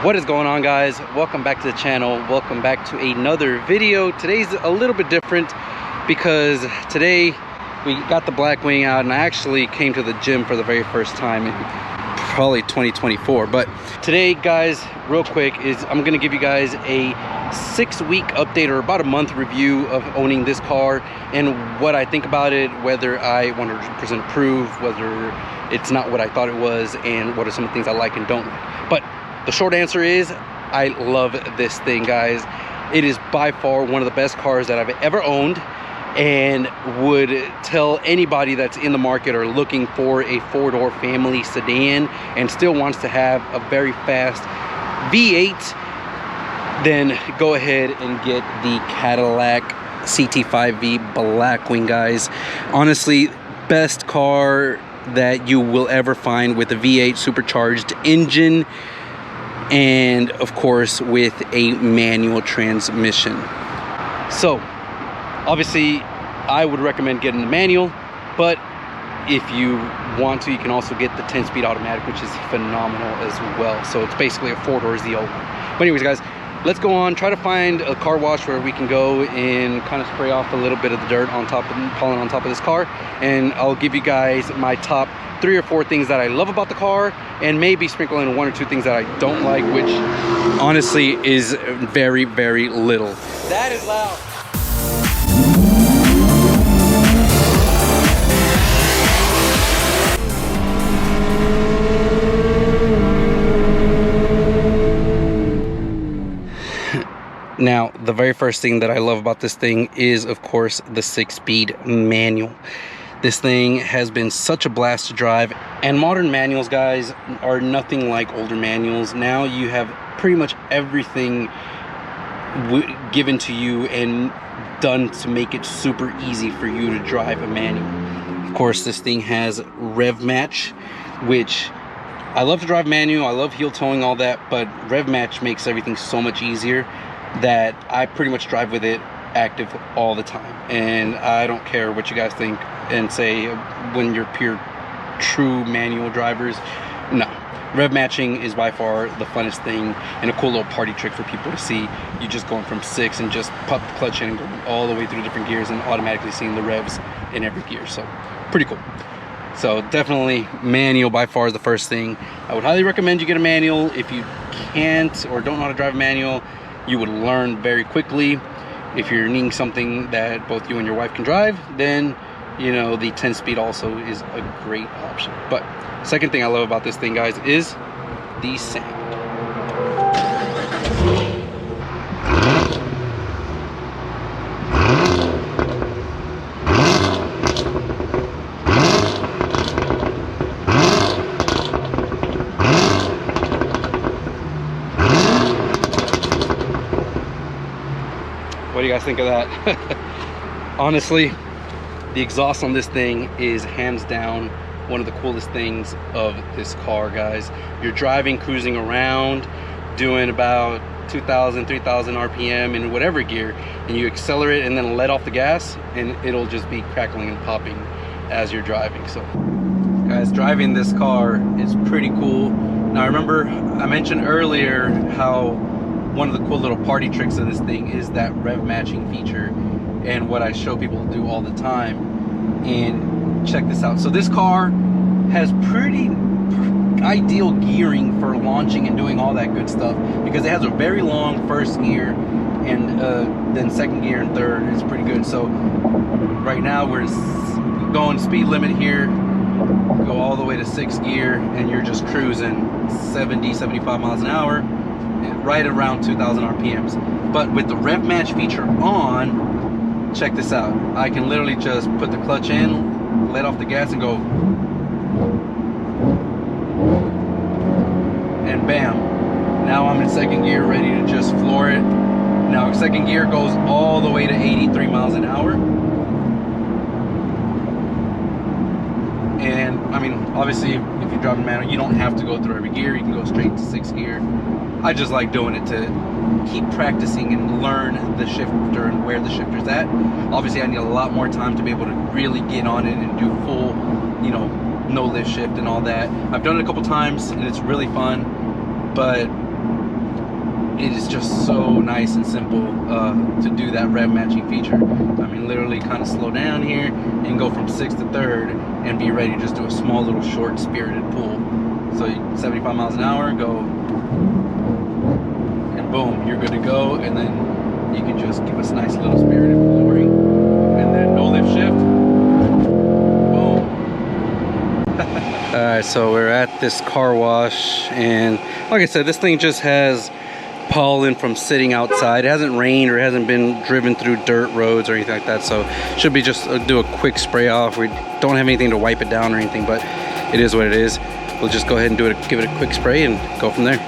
What is going on, guys? Welcome back to the channel. Welcome back to another video. Today's a little bit different because today we got the Blackwing out and I actually came to the gym for the very first time in probably 2024. But today, guys, real quick, is I'm gonna give you guys a 6-week update or about a month review of owning this car and what I think about it, whether I 100% approve, whether it's not what I thought it was, and what are some of the things I like and don't like. But the short answer is I love this thing, guys. It is by far one of the best cars that I've ever owned, and would tell anybody that's in the market or looking for a 4-door family sedan and still wants to have a very fast V8, then go ahead and get the Cadillac CT5-V Blackwing, guys. Honestly, best car that you will ever find with a V8 supercharged engine, and of course with a manual transmission. So obviously I would recommend getting the manual, but if you want to, you can also get the 10-speed automatic, which is phenomenal as well. So it's basically a 4-door ZL1. But anyways, guys, let's go on, try to find a car wash where we can go and kind of spray off a little bit of the dirt on top of pollen on top of this car, and I'll give you guys my top 3 or 4 things that I love about the car, and maybe sprinkle in 1 or 2 things that I don't like, which honestly is very, very little. That is loud. Now, the very first thing that I love about this thing is, of course, the 6-speed manual. This thing has been such a blast to drive, and modern manuals, guys, are nothing like older manuals. Now you have pretty much everything given to you and done to make it super easy for you to drive a manual. Of course, this thing has rev match, which I love to drive manual. I love heel towing, all that, but rev match makes everything so much easier that I pretty much drive with it active all the time. And I don't care what you guys think and say when you're pure true manual drivers. No, rev matching is by far the funnest thing and a cool little party trick for people to see. You just going from 6 and just pop the clutch in and going all the way through different gears and automatically seeing the revs in every gear. So pretty cool. So definitely manual by far is the first thing. I would highly recommend you get a manual. If you can't or don't know how to drive a manual, you would learn very quickly. If you're needing something that both you and your wife can drive, then you know the 10-speed also is a great option. But second thing I love about this thing, guys, is the sound. What do you guys think of that? Honestly, the exhaust on this thing is hands down one of the coolest things of this car, guys. You're driving, cruising around, doing about 2,000, 3,000 RPM in whatever gear, and you accelerate and then let off the gas, and it'll just be crackling and popping as you're driving. So, guys, driving this car is pretty cool. Now, remember, I mentioned earlier how one of the cool little party tricks of this thing is that rev matching feature, and what I show people to do all the time. And check this out. So this car has pretty ideal gearing for launching and doing all that good stuff, because it has a very long first gear and then second gear and third is pretty good. So right now we're going speed limit here, go all the way to 6th gear, and you're just cruising 70, 75 miles an hour, right around 2,000 RPMs. But with the rev match feature on, check this out. I can literally just put the clutch in, let off the gas, and go, and bam, now I'm in 2nd gear, ready to just floor it. Now 2nd gear goes all the way to 83 miles an hour. And I mean, obviously, if you're driving manual, you don't have to go through every gear. You can go straight to 6th gear. I just like doing it to keep practicing and learn the shifter and where the shifter's at. Obviously, I need a lot more time to be able to really get on it and do full, you know, no lift shift and all that. I've done it a couple times and it's really fun, but it is just so nice and simple to do that rev matching feature. I mean, literally kind of slow down here and go from 6th to 3rd and be ready to just do a small little short spirited pull. So 75 miles an hour, go, and boom, you're good to go. And then you can just give us a nice little spirited flooring, and then no lift shift, boom. All right, so we're at this car wash, and like I said, this thing just has pollen from sitting outside. It hasn't rained or hasn't been driven through dirt roads or anything like that, so should be just do a quick spray off. We don't have anything to wipe it down or anything, but it is what it is. We'll just go ahead and do it, give it a quick spray and go from there.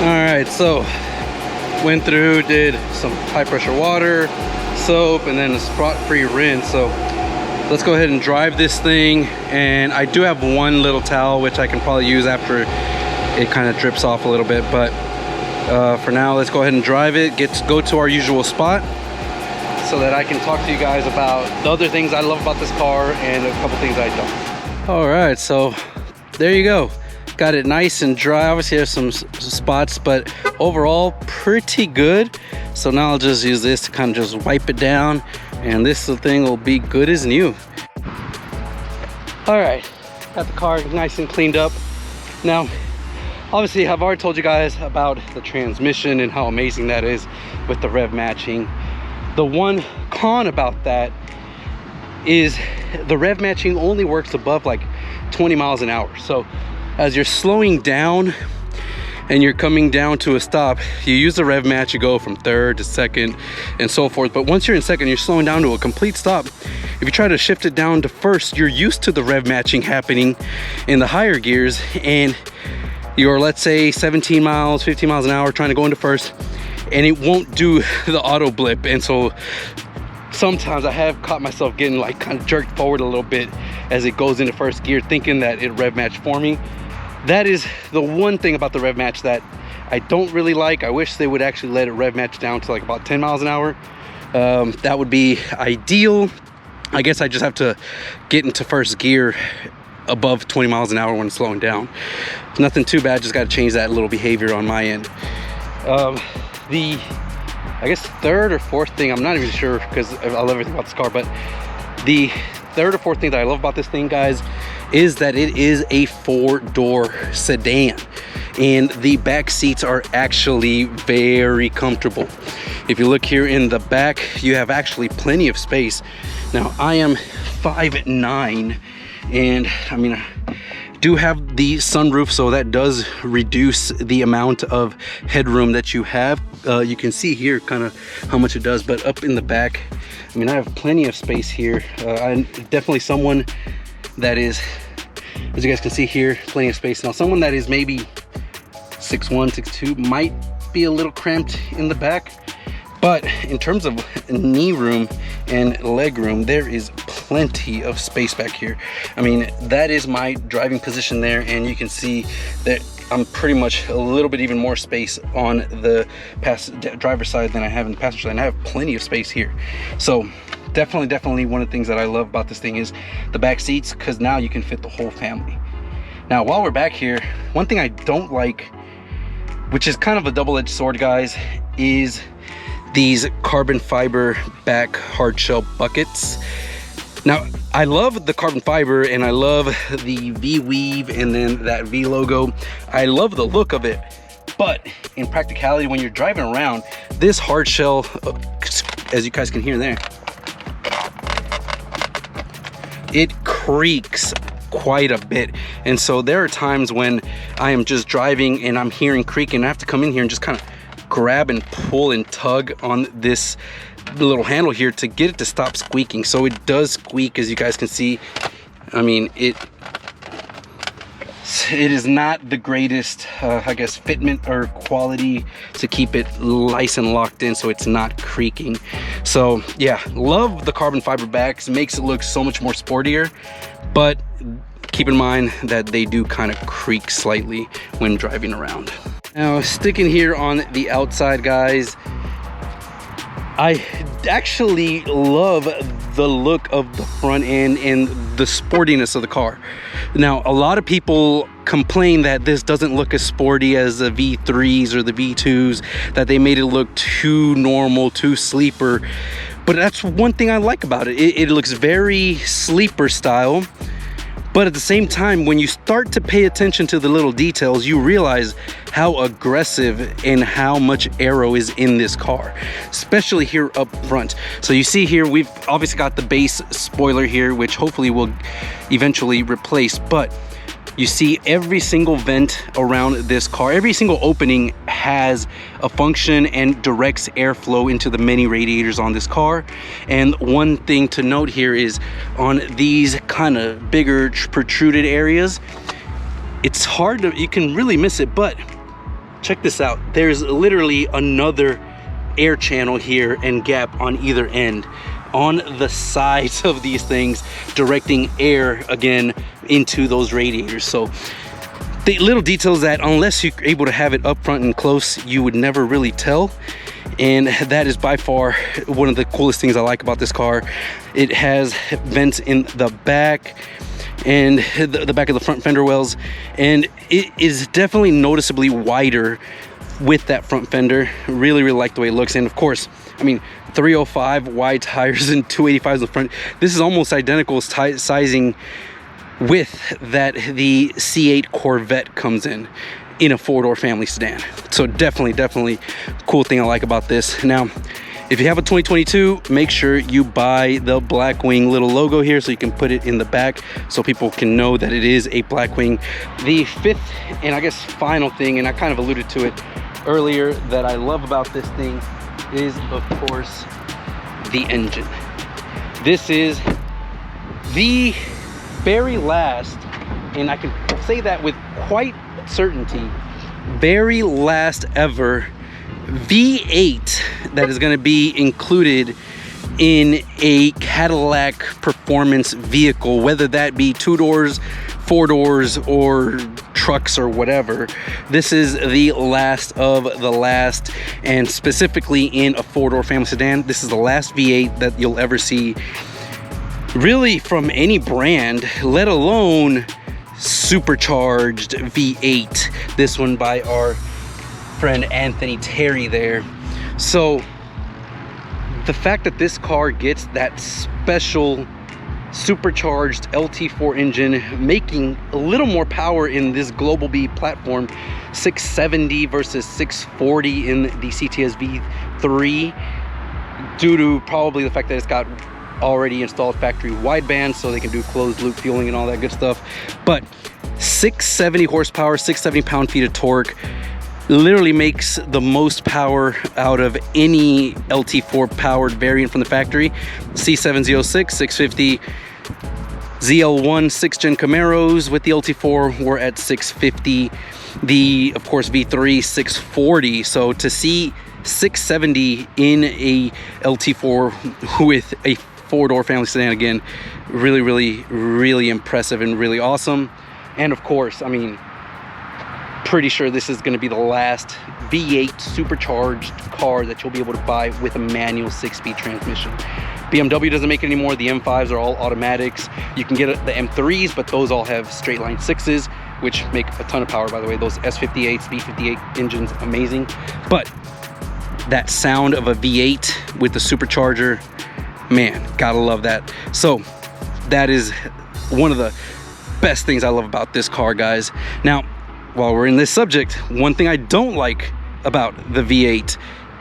All right, so went through, did some high pressure water, soap, and then a spot-free rinse. So let's go ahead and drive this thing. And I do have one little towel which I can probably use after it kind of drips off a little bit, but for now, let's go ahead and drive it, go to our usual spot so that I can talk to you guys about the other things I love about this car and a couple things I don't. All right, so there you go. Got it nice and dry. Obviously there's some spots, but overall pretty good. So now I'll just use this to kind of just wipe it down, and this thing will be good as new. All right, got the car nice and cleaned up. Now, obviously, I've already told you guys about the transmission and how amazing that is with the rev matching. The one con about that is the rev matching only works above like 20 miles an hour. So as you're slowing down and you're coming down to a stop, you use the rev match, you go from 3rd to 2nd and so forth. But once you're in 2nd, you're slowing down to a complete stop. If you try to shift it down to 1st, you're used to the rev matching happening in the higher gears, and you're, let's say, 17 miles, 15 miles an hour trying to go into 1st, and it won't do the auto blip. And so sometimes I have caught myself getting like kind of jerked forward a little bit as it goes into 1st gear, thinking that it rev matched for me. That is the one thing about the rev match that I don't really like. I wish they would actually let it rev match down to like about 10 miles an hour. That would be ideal. I guess I just have to get into 1st gear above 20 miles an hour when slowing down. Nothing too bad, just got to change that little behavior on my end. The, I guess, 3rd or 4th thing, I'm not even sure because I love everything about this car, but the 3rd or 4th thing that I love about this thing, guys, is that it is a 4-door sedan, and the back seats are actually very comfortable. If you look here in the back, you have actually plenty of space. Now, I am 5'9", and I mean, I do have the sunroof, so that does reduce the amount of headroom that you have. You can see here kind of how much it does, but up in the back, I mean, I have plenty of space here. I'm definitely someone that is, as you guys can see here, plenty of space. Now, someone that is maybe 6'1", 6'2", might be a little cramped in the back, but in terms of knee room and leg room, there is plenty of space back here. I mean, that is my driving position there, and you can see that I'm pretty much a little bit even more space on the driver's side than I have in the passenger side, and I have plenty of space here. So definitely one of the things that I love about this thing is the back seats, because now you can fit the whole family. Now, while we're back here, one thing I don't like, which is kind of a double-edged sword, guys, is these carbon fiber back hard shell buckets. Now, I love the carbon fiber, and I love the V weave and then that V logo. I love the look of it, but in practicality, when you're driving around, this hard shell, as you guys can hear there, it creaks quite a bit. And so there are times when I am just driving and I'm hearing creaking, I have to come in here and just kind of grab and pull and tug on this little handle here to get it to stop squeaking. So it does squeak, as you guys can see. I mean, it is not the greatest I guess fitment or quality to keep it nice and locked in so it's not creaking. So yeah, love the carbon fiber backs. It makes it look so much more sportier, but keep in mind that they do kind of creak slightly when driving around. Now, sticking here on the outside, guys, I actually love the look of the front end and the sportiness of the car. Now, a lot of people complain that this doesn't look as sporty as the V3s or the V2s, that they made it look too normal, too sleeper. But that's one thing I like about it. It looks very sleeper style. But at the same time, when you start to pay attention to the little details, you realize how aggressive and how much aero is in this car, especially here up front. So you see here, we've obviously got the base spoiler here, which hopefully will eventually replace, but you see every single vent around this car, every single opening has a function and directs airflow into the many radiators on this car. And one thing to note here is on these kind of bigger protruded areas, it's hard to, you can really miss it, but check this out. There's literally another air channel here and gap on either end, on the sides of these things, directing air again into those radiators. So the little details that unless you're able to have it up front and close, you would never really tell. And that is by far one of the coolest things I like about this car. It has vents in the back and the back of the front fender wells, and it is definitely noticeably wider with that front fender. Really like the way it looks. And of course, I mean, 305 wide tires and 285s in the front. This is almost identical sizing with that the C8 Corvette comes in a four-door family sedan. So definitely cool thing I like about this. Now, if you have a 2022, make sure you buy the Blackwing little logo here so you can put it in the back so people can know that it is a Blackwing. The fifth and I guess final thing, and I kind of alluded to it earlier, that I love about this thing is of course the engine. This is the very last, and I can say that with quite certainty, very last ever V8 that is going to be included in a Cadillac performance vehicle, whether that be 2 doors, 4 doors, or trucks or whatever. This is the last of the last, and specifically in a 4-door family sedan, this is the last V8 that you'll ever see really from any brand, let alone supercharged V8. This one by our friend Anthony Terry there. So the fact that this car gets that special supercharged LT4 engine, making a little more power in this Global B platform, 670 versus 640 in the CT5-V 3, due to probably the fact that it's got already installed factory wideband, so they can do closed loop fueling and all that good stuff. But 670 horsepower, 670 pound-feet of torque, literally makes the most power out of any LT4 powered variant from the factory. C7Z06, 650 ZL1 6th gen Camaros with the LT4 were at 650. The, of course, V3 640. So to see 670 in a LT4 with a 4-door family sedan, again, really impressive and really awesome. And of course, I mean, pretty sure this is going to be the last V8 supercharged car that you'll be able to buy with a manual 6-speed transmission. BMW doesn't make it anymore. The M5s are all automatics. You can get the M3s, but those all have straight line 6s, which make a ton of power, by the way. Those S58s, V58 engines, amazing. But that sound of a V8 with the supercharger, man, gotta love that. So that is one of the best things I love about this car, guys. Now, while we're in this subject, one thing I don't like about the V8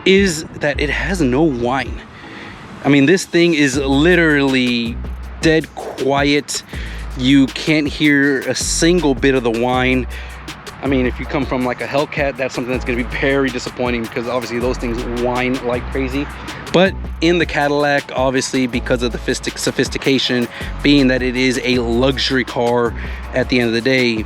is that it has no whine. I mean, this thing is literally dead quiet. You can't hear a single bit of the whine. I mean, if you come from like a Hellcat, that's something that's going to be very disappointing, because obviously those things whine like crazy. But in the Cadillac, obviously, because of the sophistication, being that it is a luxury car at the end of the day,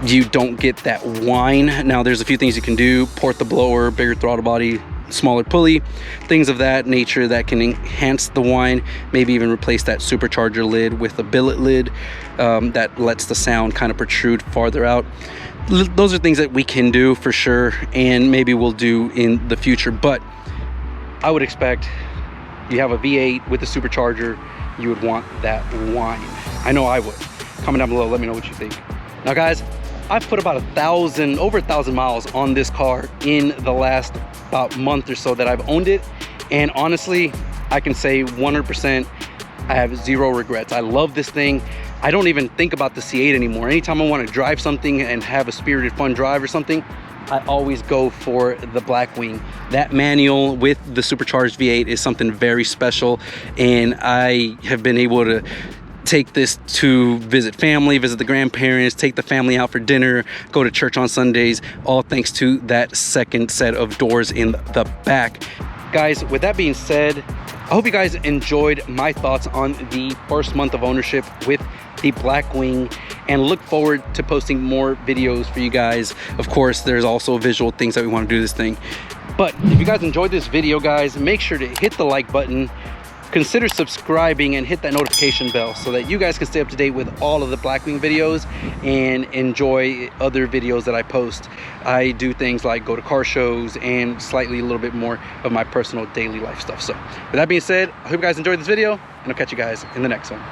you don't get that whine. Now, there's a few things you can do: port the blower, bigger throttle body, smaller pulley, things of that nature that can enhance the whine. Maybe even replace that supercharger lid with a billet lid that lets the sound kind of protrude farther out. Those are things that we can do for sure, and maybe we'll do in the future. But I would expect you have a V8 with a supercharger, you would want that whine. I know I would. Comment down below, let me know what you think. Now guys, I've put about over 1,000 miles on this car in the last about month or so that I've owned it. And honestly, I can say 100% I have zero regrets. I love this thing. I don't even think about the C8 anymore. Anytime I want to drive something and have a spirited fun drive or something, I always go for the Blackwing. That manual with the supercharged V8 is something very special, and I have been able to take this to visit family, visit the grandparents, take the family out for dinner, go to church on Sundays, all thanks to that second set of doors in the back. Guys, with that being said, I hope you guys enjoyed my thoughts on the first month of ownership with the Blackwing, and look forward to posting more videos for you guys. Of course, there's also visual things that we want to do this thing. But if you guys enjoyed this video, guys, make sure to hit the like button, consider subscribing, and hit that notification bell so that you guys can stay up to date with all of the Blackwing videos and enjoy other videos that I post. I do things like go to car shows and slightly a little bit more of my personal daily life stuff. So with that being said, I hope you guys enjoyed this video, and I'll catch you guys in the next one.